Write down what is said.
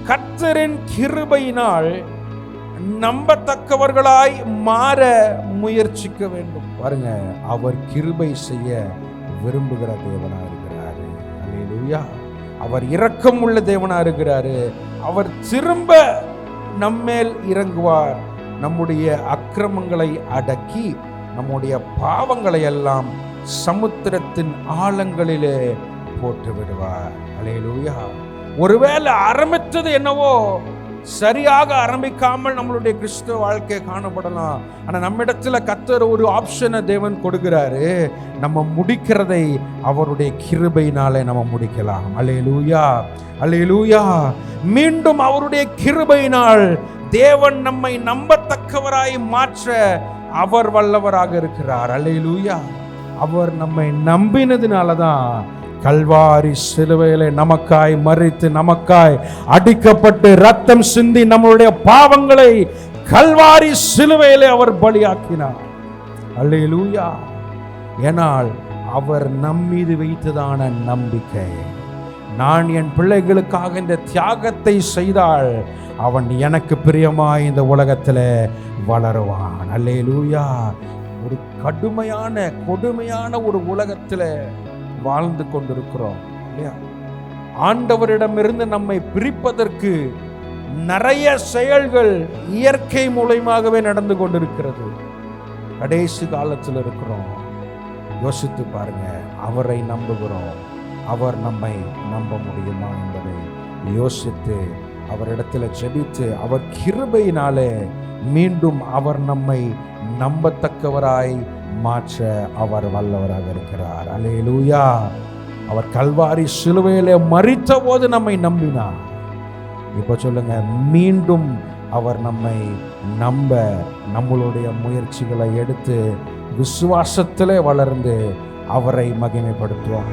கர்த்தரின் கிருபையினால் நம்பத்தக்கவர்களாய் மாற முயற்சிக்க வேண்டும். பாருங்க, அவர் கிருபை செய்ய விரும்புகிற தேவனா இருக்கிறாரு. அல்லேலூயா. அவர் இரக்கம் உள்ள தேவனா இருக்கிறாரு. அவர் திரும்ப நம்மேல் இறங்குவார். நம்முடைய அக்கிரமங்களை அடக்கி நம்முடைய பாவங்களை எல்லாம் சமுத்திரத்தின் ஆழங்களிலே போட்டு விடுவார். அல்லேலூயா. ஒருவேளை ஆரம்பித்தது என்னவோ சரியாக ஆரம்பிக்காமல் நம்மளுடைய கிறிஸ்துவ வாழ்க்கை காணப்படலாம். ஆனால் நம்மிடத்தில் கர்த்தர் ஒரு ஆப்ஷனை தேவன் கொடுக்கிறாரு. நம்ம முடிக்கிறதை அவருடைய கிருபையினாலே நம்ம முடிக்கலாம். அல்லேலூயா, அல்லேலூயா. மீண்டும் அவருடைய கிருபையினால் தேவன் நம்மை நம்பத்தக்கவராய் மாற்ற அவர் வல்லவராக இருக்கிறார். அல்லேலூயா. அவர் நம்மை நம்பினதுனால தான் கல்வாரி சிலுவையிலே நமக்காய் மரித்து, நமக்காய் அடிக்கப்பட்டு, ரத்தம் சிந்தி நம்மளுடைய பாவங்களை கல்வாரி சிலுவையிலே அவர் பலியாக்கினார். அல்லேலூயா. ஏனால் அவர் நம்மீது வைத்ததான நம்பிக்கை, நான் என் பிள்ளைகளுக்காக இந்த தியாகத்தை செய்தால் அவன் எனக்கு பிரியமாய் இந்த உலகத்தில் வளருவான். அல்லேலூயா. ஒரு கடுமையான கொடுமையான ஒரு உலகத்தில் வாழ்ந்து கொண்டிருக்கிறோம் இல்லையா? ஆண்டவரிடமிருந்து நம்மை பிரிப்பதற்கு நிறைய செயல்கள் இயற்கை மூலமாகவே நடந்து கொண்டிருக்கிறது. கடைசி காலத்தில் இருக்கிறோம். யோசித்து பாருங்க, அவரை நம்புகிறோம், அவர் நம்மை நம்ப முடியுமா என்பதை யோசித்து அவரிடத்தில் ஜெபித்து அவர் கிருபையினாலே மீண்டும் அவர் நம்மை நம்பத்தக்கவராய் மாற்ற அவர் வல்லவராக இருக்கிறார். அல்லேலூயா. அவர் கல்வாரி சிலுவையிலே மரித்த போது நம்மை நம்பினார். இப்போ சொல்லுங்க, மீண்டும் அவர் நம்மை நம்ப நம்மளுடைய முயற்சிகளை எடுத்து விசுவாசத்திலே வளர்ந்து அவரை மகிமைப்படுத்துவோம்.